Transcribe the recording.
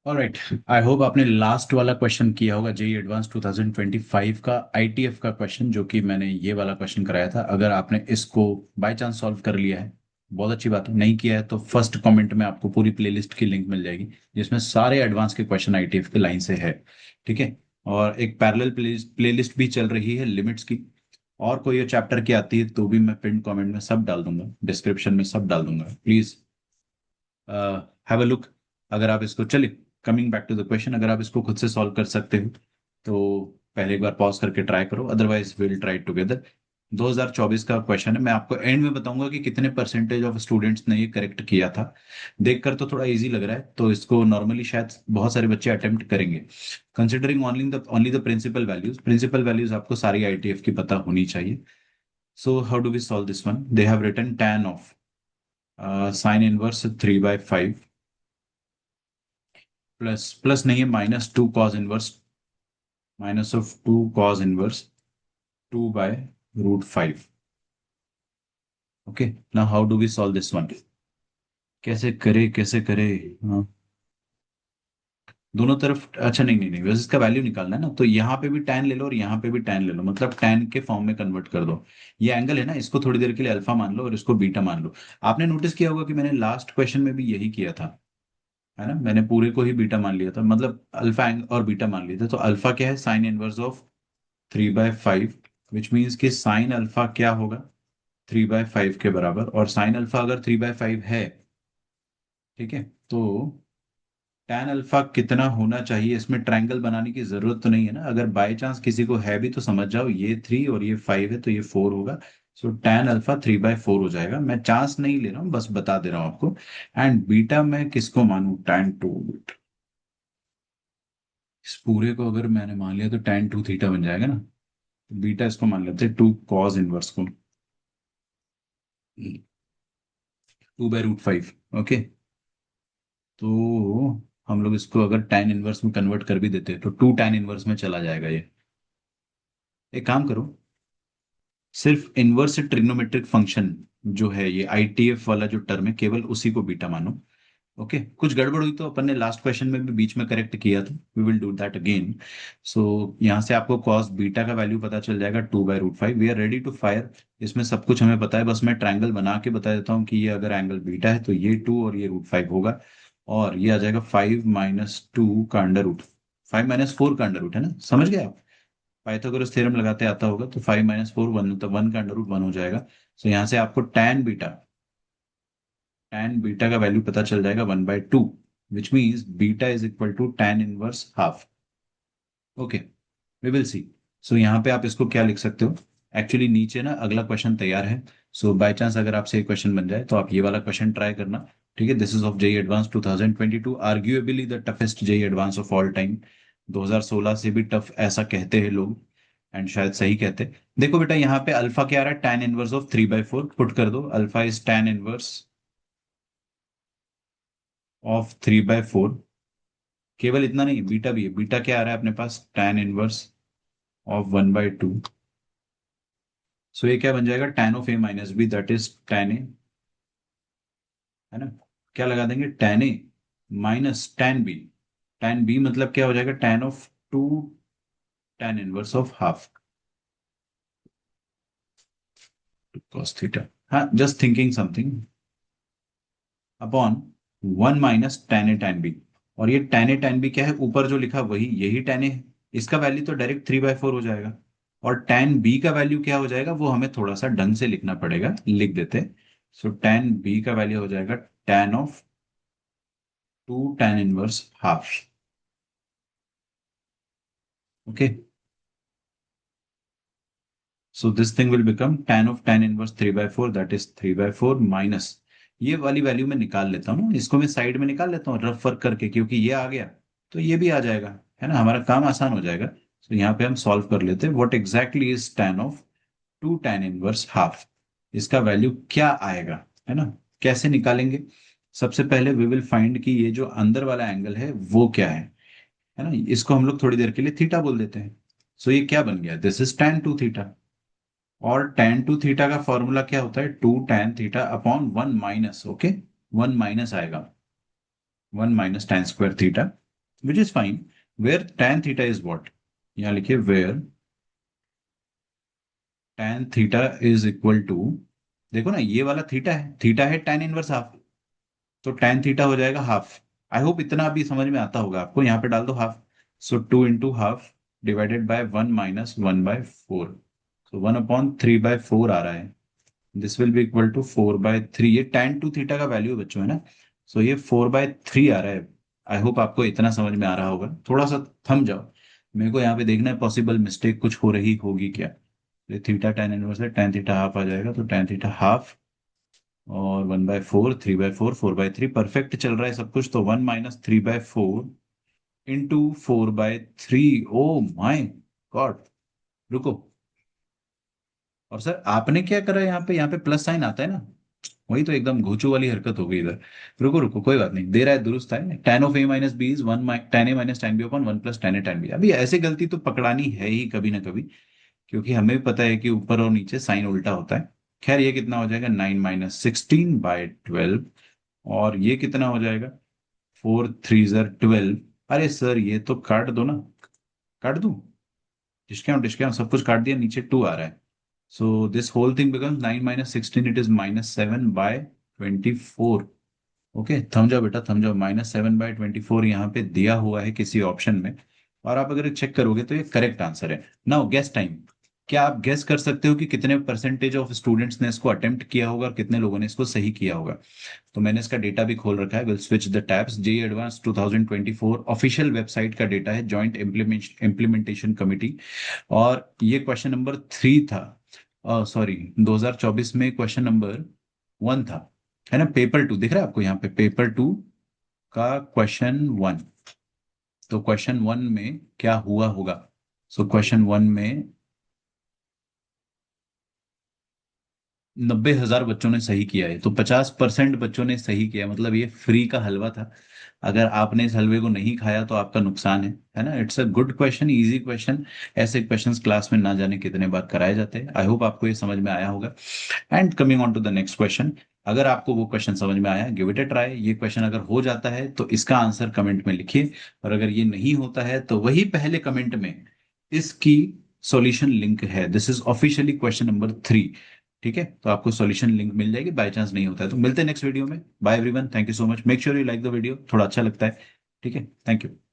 Alright. I hope आपने last वाला question किया होगा, जेई एडवांस 2025 का आईटीएफ का क्वेश्चन, जो कि मैंने ये वाला क्वेश्चन कराया था। अगर आपने इसको बाय चांस सॉल्व कर लिया है, बहुत अच्छी बात है। नहीं किया है तो फर्स्ट कमेंट में आपको पूरी प्लेलिस्ट की लिंक मिल जाएगी, जिसमें सारे एडवांस के क्वेश्चन आईटीएफ के लाइन से है। ठीक है। और एक पैरेलल प्लेलिस्ट भी चल रही है लिमिट्स की। और कोई चैप्टर की आती है तो भी मैं पिन कमेंट में सब डाल दूंगा, डिस्क्रिप्शन में सब डाल दूंगा। Please have a look. अगर आप इसको, चलिए coming back to the question, अगर आप इसको खुद से सॉल्व कर सकते हो तो पहले एक बार पॉज करके ट्राई करो, अदरवाइज विल ट्राई टुगेदर। 2024 का क्वेश्चन है। मैं आपको एंड में बताऊंगा कि कितने परसेंटेज ऑफ स्टूडेंट्स ने ये करेक्ट किया था। देखकर तो थोड़ा इजी लग रहा है, तो इसको नॉर्मली शायद बहुत सारे बच्चे अटेम्प्ट करेंगे। Considering only the principal values आपको सारी आईटीएफ की पता होनी चाहिए। So how do we solve this one? They have written tan of sine inverse 3/5 plus plus नहीं है, -2 cos inverse, -2 cos inverse 2/√5। Okay. Now how do we solve this one? कैसे करे, कैसे करे? हाँ, दोनों तरफ, अच्छा नहीं नहीं नहीं, बस इसका वैल्यू निकालना है ना, तो यहाँ पे भी tan ले लो और यहाँ पे भी tan ले लो, मतलब tan के फॉर्म में कन्वर्ट कर दो। ये एंगल है ना, इसको थोड़ी देर के लिए अल्फा मान लो और इसको बीटा मान लो। आपने नोटिस किया होगा कि मैंने लास्ट क्वेश्चन में भी यही किया था, है ना। मैंने पूरे को ही बीटा मान लिया था, मतलब अल्फा और बीटा मान लिए थे। तो अल्फा क्या है? Sine inverse of 3/5, which means कि साइन अल्फा क्या होगा? 3/5 के बराबर। और साइन अल्फा अगर 3/5 है, ठीक है, तो tan अल्फा कितना होना चाहिए? इसमें ट्रायंगल बनाने की जरूरत तो नहीं है ना। अगर बाय चांस किसी को है भी तो समझ जाओ, ये 3 और ये 5 है तो ये 4 होगा। सो tan अल्फा 3/4 हो जाएगा। मैं चांस नहीं ले रहा हूँ, बस बता दे रहा हूँ आपको। एंड बीटा मैं किसको मानूं? tan 2। इस पूरे को अगर मैंने मान लिया तो tan 2 थीटा बन जाएगा ना। तो बीटा इसको मान लेते हैं 2 cos इनवर्स को, 2/√5। ओके। तो हम लोग इसको अगर tan इनवर्स में कन्वर्ट कर भी देते हैं तो 2 tan इनवर्स में चला जाएगा ये। एक काम करो, सिर्फ इनवर्स ट्रिग्नोमेट्रिक फंक्शन जो है, ये आईटीएफ वाला जो टर्म है, केवल उसी को बीटा मानो। ओके। कुछ गड़बड़ हुई तो अपन ने लास्ट क्वेश्चन में भी बीच में करेक्ट किया था, we will do that again. So यहाँ से आपको कॉस बीटा का वैल्यू पता चल जाएगा 2/√5। We are ready to fire. इसमें सब कुछ हमें पता है, बस मैं ट्रायंगल बना के बता देता हूँ कि ये अगर एंगल बीटा है तो ये 2 और ये √5 होगा। और ये आ जाएगा 5 - 2 का अंडर रूट, 5 - 4 का अंडर रूट, है ना। समझ गए आप? पाइथागोरस थ्योरम लगाते आता होगा तो 5 - 4 1, तो 1 का अंडर रूट 1 हो जाएगा। सो यहाँ से आपको tan बीटा का वैल्यू पता चल जाएगा 1/2, which means beta is equal to tan 1/2। Okay, we will see. So यहाँ पे आप इसको क्या लिख सकते हो? एक्चुअली नीचे ना अगला क्वेश्चन तैयार है। सो बाय चांस अगर आपसे एक क्वेश्चन बन जाए तो आप ये वाला क्वेश्चन ट्राई करना। ठीक है। This is of JEE advance 2022, arguably the toughest JEE advance of all time. 2016 से भी टफ ऐसा कहते हैं लोग, एंड शायद सही कहते हैं। देखो बेटा, यहाँ पे अल्फा क्या आ रहा है? tan 1/3/4 पुट कर दो। Alpha is tan 1/3/4। केवल इतना नहीं, बीटा भी है। बीटा क्या आ रहा है अपने पास? tan 1/2। सो ये क्या बन जाएगा? tan of a - b, that is tan a, है ना। क्या लगा देंगे? tan a minus tan b। tan b मतलब क्या हो जाएगा? tan of 2 tan 1/2 cos theta. हाँ, just thinking something, upon 1 - tan a tan b। और ये tan a tan b क्या है? ऊपर जो लिखा वही, यही tan a है। इसका वैल्यू तो डायरेक्ट 3/4 हो जाएगा। और tan b का वैल्यू क्या हो जाएगा? वो हमें थोड़ा सा ढंग से लिखना पड़ेगा, लिख देते। सो tan b का वैल्यू हो जाएगा tan of 2 tan 1/2। Okay. So this thing will become tan of tan 1/3/4, that is 3/4 minus, ये वाली वैल्यू मैं निकाल लेता हूँ, इसको मैं साइड में निकाल लेता हूँ रफ वर्क करके, क्योंकि ये आ गया तो ये भी आ जाएगा, है ना। हमारा काम आसान हो जाएगा। तो यहाँ पे हम सॉल्व कर लेते हैं। What exactly is tan of 2 tan 1/2? इसका वैल्यू क्या आएगा, है ना। कैसे निकालेंगे? सबसे पहले वी विल फाइंड कि ये जो अंदर वाला एंगल है वो क्या है ना। इसको हम लोग थोड़ी देर के लिए थीटा बोल देते हैं। सो ये क्या बन गया? This is tan 2 theta. और tan 2 थीटा का फॉर्मूला क्या होता है? 2 tan theta upon 1 minus, okay, 1 minus आएगा, 1 - tan2 theta. Which is fine, where tan theta is what, यहाँ लिखिए where tan theta is equal to, देखो ना ये वाला थीटा है tan इनवर्स हाफ, तो tan थीटा हो जाएगा हाफ। आई होप इतना अभी समझ में आता होगा आपको, यहाँ पे डाल दो half, so 2 into ½ divided by 1 - 1/4, तो 1/3/4 आ रहा है। This will be equal to 4/3, ये tan 2 थीटा का वैल्यू है बच्चों, है ना। सो ये 4/3 आ रहा है। आई होप आपको इतना समझ में आ रहा होगा, थोड़ा सा थम जाओ, मेरे को यहाँ पे देखना है पॉसिबल मिस्टेक कुछ हो रही होगी क्या। ये थीटा tan इनवर्स है, tan थीटा हाफ आ जाएगा, तो tan थीटा हाफ और 1/4, 3/4, 4/3, परफेक्ट चल रहा है सब कुछ, तो 1 - 3/4 into 4/3। ओ माय गॉड, रुको, और सर आपने क्या करा यहाँ पे प्लस साइन आता है ना, वही तो एकदम घोचू वाली हरकत हो गई इधर। रुको रुको, कोई बात नहीं, दे रहा है दुरुस्त है, tan of a - b is 1 tan a - tan b/1 + tan a tan b। अभी ऐसे गलती तो पकड़ानी है ही कभी ना कभी, क्योंकि हमें भी पता है कि ऊपर और नीचे साइन उल्टा होता है। खैर ये कितना हो जाएगा, 9 - 16/12, और ये कितना हो जाएगा, 4 3 12। अरे सर ये तो काट दो ना, काट दूं, डिस्काउंट डिस्काउंट सब कुछ काट दिया, नीचे 2 आ रहा है। So this whole thing becomes 9 - 16, it is -7/24। Okay, थम जाओ बेटा थम जाओ, -7/24 यहाँ पे दिया हुआ है किसी ऑप्शन में, और आप अगर चेक करोगे तो ये करेक्ट आंसर है। नाउ गेस टाइम, क्या आप गेस कर सकते हो कि कितने परसेंटेज ऑफ स्टूडेंट्स ने इसको अटेम्प्ट किया होगा और कितने लोगों ने इसको सही किया होगा। तो मैंने इसका डेटा भी खोल रखा है, will switch the tabs, JEE advance 2024 official website का डेटा है, जॉइंट इम्प्लीमेंटेशन कमिटी। और ये क्वेश्चन नंबर 3 था, सॉरी 2024 में क्वेश्चन नंबर 1 था, है ना। पेपर 2 दिख रहा है आपको यहाँ पे, पेपर 2 का क्वेश्चन 1। तो क्वेश्चन 1 में क्या हुआ होगा, सो क्वेश्चन 1 में 90,000 बच्चों ने सही किया है, तो 50% बच्चों ने सही किया, मतलब ये फ्री का हलवा था। अगर आपने इस हलवे को नहीं खाया तो आपका नुकसान है ना। It's a good question, easy question, ऐसे क्वेश्चंस क्लास में ना जाने कितने बार कराए जाते हैं। आई होप आपको ये समझ में आया होगा। And coming on to the next question, अगर आपको वो क्वेश्चन समझ में आया, गिव इट अ ट्राई। ये क्वेश्चन अगर हो जाता है तो इसका आंसर कमेंट में लिखिए, और अगर ये नहीं होता है तो वही पहले कमेंट में इसकी सॉल्यूशन लिंक है। This is officially question number 3। ठीक है, तो आपको सॉल्यूशन लिंक मिल जाएगी, बाय चांस नहीं होता है तो। मिलते हैं नेक्स्ट वीडियो में, bye everyone, thank you so much, make sure you like the video, थोड़ा अच्छा लगता है। ठीक है, थैंक यू।